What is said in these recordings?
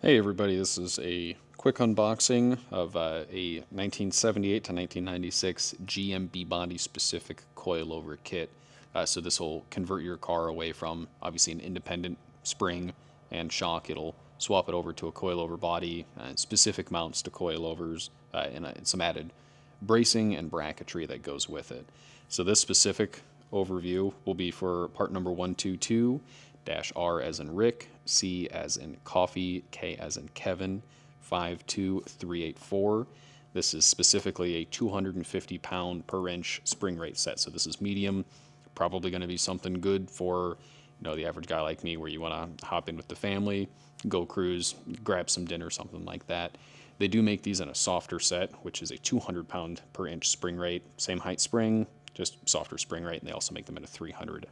Hey everybody, this is a quick unboxing of a 1978 to 1996 GM body specific coilover kit. So this will convert your car away from obviously an independent spring and shock. It'll swap it over to a coilover body, specific mounts to coilovers, and some added bracing and bracketry that goes with it. So this specific overview will be for part number 122 R as in Rick, C as in coffee, K as in Kevin, 52384. This is specifically a 250 pound per inch spring rate set. So this is medium, probably going to be something good for the average guy like me, where you want to hop in with the family, go cruise, grab some dinner, something like that. They do make these in a softer set, which is a 200 pound per inch spring rate, same height spring, just softer spring rate, and they also make them in a 300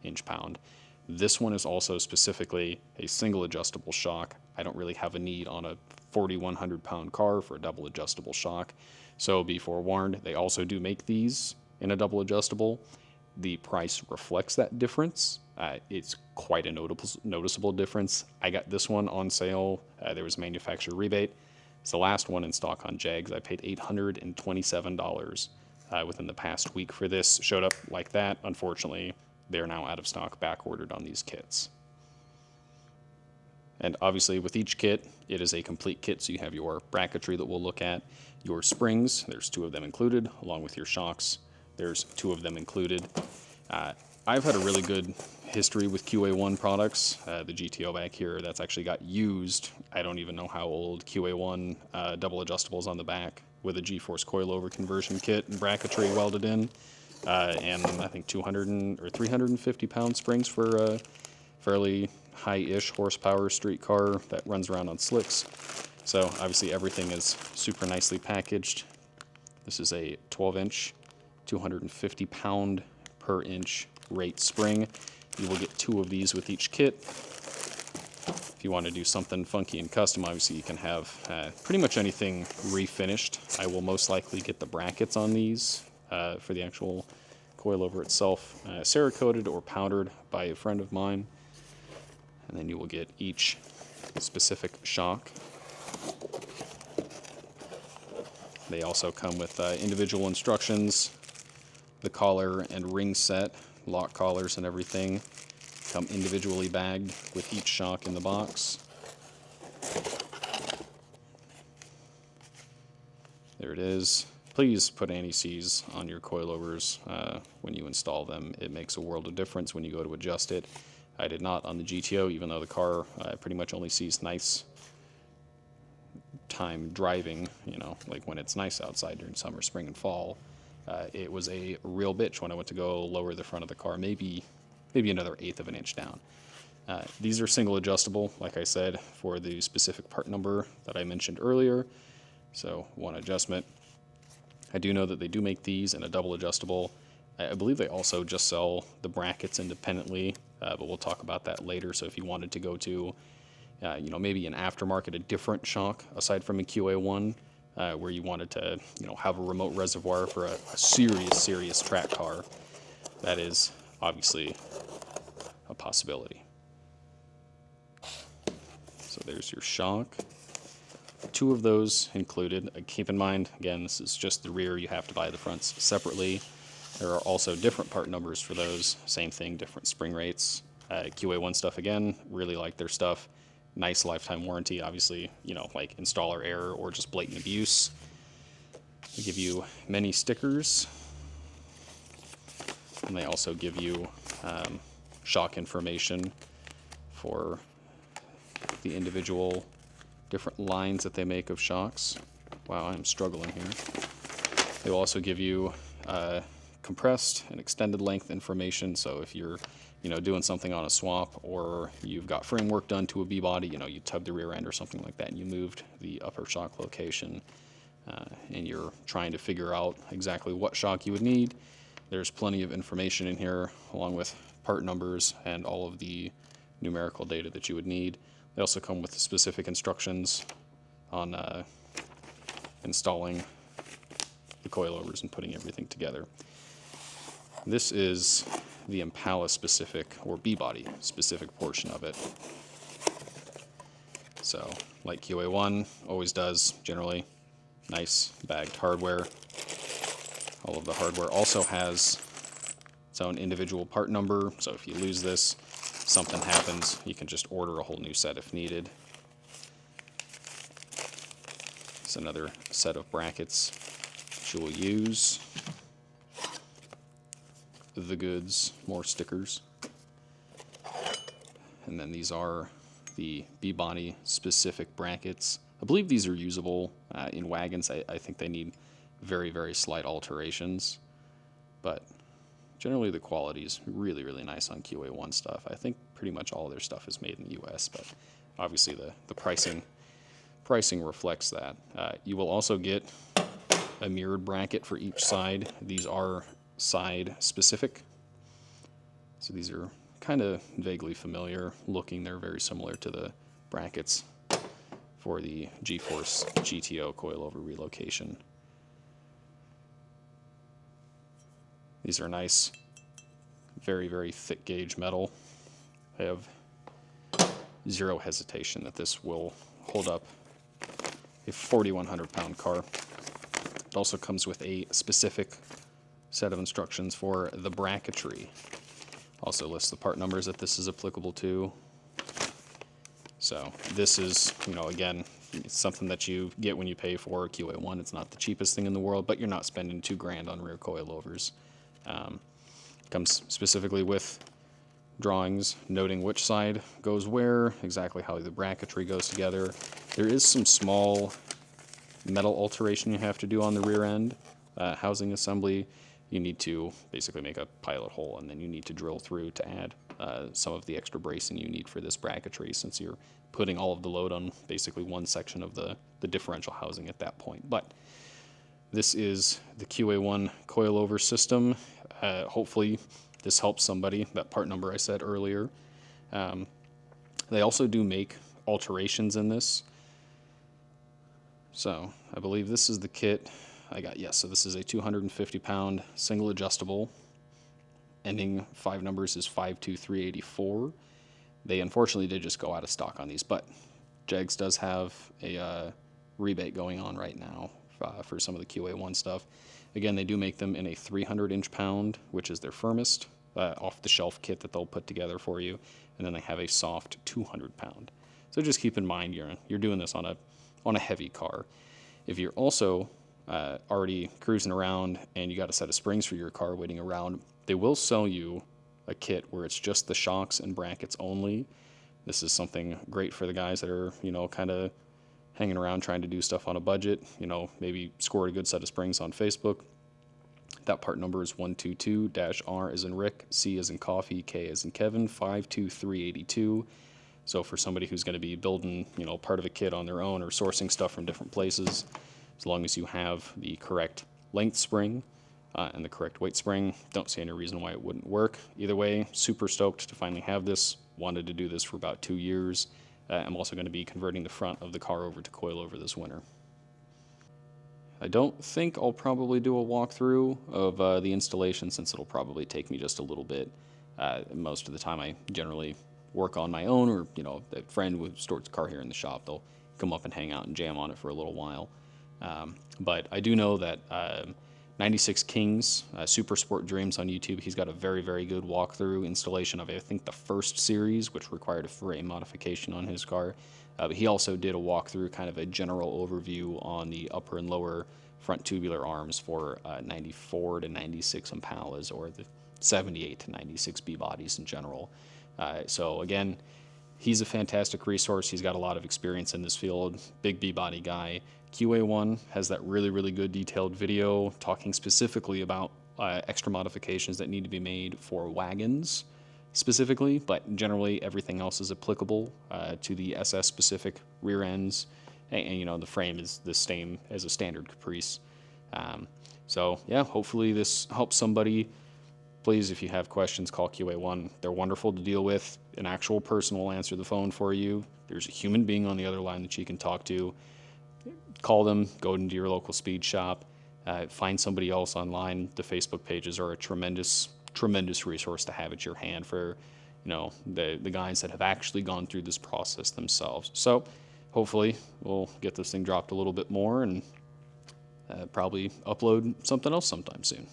inch pound. This one is also specifically a single adjustable shock. I don't really have a need on a 4,100 pound car for a double adjustable shock. So be forewarned, they also do make these in a double adjustable. The price reflects that difference. It's quite a noticeable difference. I got this one on sale. There was a manufacturer rebate. It's the last one in stock on Jags. I paid $827 within the past week for this. Showed up like that. Unfortunately, they're now out of stock, back ordered on these kits. And obviously with each kit, it is a complete kit. So you have your bracketry that we'll look at, your springs, there's 2 of them included, along with your shocks, there's 2 of them included. I've had a really good history with QA1 products. The GTO back here, that's actually got used, I don't even know how old, QA1 double adjustables on the back with a G-force coilover conversion kit and bracketry welded in. And I think 200 or 350 pound springs for a fairly high-ish horsepower street car that runs around on slicks. So obviously everything is super nicely packaged. This is a 12-inch, 250 pound per inch rate spring. You will get 2 of these with each kit. If you want to do something funky and custom, obviously you can have pretty much anything refinished. I will most likely get the brackets on these for the actual coilover itself, Cerakoted or powdered by a friend of mine. And then you will get each specific shock. They also come with individual instructions, the collar and ring set, lock collars and everything come individually bagged with each shock in the box. There it is. Please put anti-seize on your coilovers when you install them. It makes a world of difference when you go to adjust it. I did not on the GTO, even though the car pretty much only sees nice time driving, like when it's nice outside during summer, spring, and fall. It was a real bitch when I went to go lower the front of the car, maybe another 1/8 of an inch down. These are single adjustable, like I said, for the specific part number that I mentioned earlier. So one adjustment. I do know that they do make these in a double adjustable. I believe they also just sell the brackets independently, but we'll talk about that later. So if you wanted to go to, maybe an aftermarket, a different shock aside from a QA1, where you wanted to, have a remote reservoir for a serious track car, that is obviously a possibility. So there's your shock. 2 of those included. Keep in mind, again, this is just the rear. You have to buy the fronts separately. There are also different part numbers for those. Same thing, different spring rates. QA1 stuff, again, really like their stuff. Nice lifetime warranty, obviously, like installer error or just blatant abuse. They give you many stickers. And they also give you shock information for the individual different lines that they make of shocks. Wow, I'm struggling here. They will also give you compressed and extended length information. So if you're, doing something on a swap, or you've got framework done to a B-body, you tubbed the rear end or something like that, and you moved the upper shock location, and you're trying to figure out exactly what shock you would need, there's plenty of information in here, along with part numbers and all of the numerical data that you would need. They also come with specific instructions on installing the coilovers and putting everything together. This is the Impala specific, or B-body specific portion of it. So, like QA1 always does, generally, nice bagged hardware. All of the hardware also has its own individual part number, so if you lose this, something happens, you can just order a whole new set if needed. It's another set of brackets that you will use. The goods, more stickers. And then these are the B-body specific brackets. I believe these are usable in wagons. I think they need very, very slight alterations, but generally the quality is really, really nice on QA1 stuff. I think pretty much all their stuff is made in the US, but obviously the pricing reflects that. You will also get a mirrored bracket for each side. These are side specific, so these are kind of vaguely familiar looking. They're very similar to the brackets for the G-Force GTO coilover relocation. These are nice, very, very thick gauge metal. I have zero hesitation that this will hold up a 4,100 pound car. It also comes with a specific set of instructions for the bracketry. Also lists the part numbers that this is applicable to. So this is, again, it's something that you get when you pay for QA1. It's not the cheapest thing in the world, but you're not spending $2,000 on rear coilovers. Comes specifically with drawings noting which side goes where, exactly how the bracketry goes together. There is some small metal alteration you have to do on the rear end housing assembly. You need to basically make a pilot hole, and then you need to drill through to add some of the extra bracing you need for this bracketry, since you're putting all of the load on basically one section of the differential housing at that point. But this is the QA1 coilover system. Hopefully this helps somebody, that part number I said earlier. They also do make alterations in this. So I believe this is the kit I got. Yes, so this is a 250 pound single adjustable. Ending 5 numbers is 52384. They unfortunately did just go out of stock on these, but Jegs does have a rebate going on right now for some of the QA1 stuff. Again, they do make them in a 300 inch pound, which is their firmest off the shelf kit that they'll put together for you, and then they have a soft 200 pound. So just keep in mind you're doing this on a heavy car. If you're also already cruising around and you got a set of springs for your car waiting around, they will sell you a kit where it's just the shocks and brackets only. This is something great for the guys that are, kind of hanging around trying to do stuff on a budget. Maybe score a good set of springs on Facebook. That part number is 122-R as in Rick, C as in coffee, K as in Kevin, 52382. So for somebody who's going to be building, part of a kit on their own or sourcing stuff from different places, as long as you have the correct length spring and the correct weight spring, don't see any reason why it wouldn't work. Either way, super stoked to finally have this. Wanted to do this for about 2 years. I'm also going to be converting the front of the car over to coilover this winter. I don't think I'll probably do a walkthrough of the installation, since it'll probably take me just a little bit. Most of the time I generally work on my own, or a friend who stores a car here in the shop, they'll come up and hang out and jam on it for a little while. But I do know that 96 Kings, Super Sport Dreams on YouTube, he's got a very, very good walkthrough installation of, I think, the first series, which required a frame modification on his car. But he also did a walkthrough, kind of a general overview on the upper and lower front tubular arms for 94 to 96 Impalas, or the 78 to 96 B-bodies in general. So again, he's a fantastic resource. He's got a lot of experience in this field, big B-body guy. QA1 has that really, really good detailed video talking specifically about extra modifications that need to be made for wagons specifically, but generally everything else is applicable to the SS specific rear ends, and the frame is the same as a standard Caprice. So yeah, hopefully this helps somebody. Please, if you have questions, call QA1. They're wonderful to deal with. An actual person will answer the phone for you. There's a human being on the other line that you can talk to. Call them, go into your local speed shop, find somebody else online. The Facebook pages are a tremendous resource to have at your hand for, the guys that have actually gone through this process themselves. So hopefully we'll get this thing dropped a little bit more and probably upload something else sometime soon.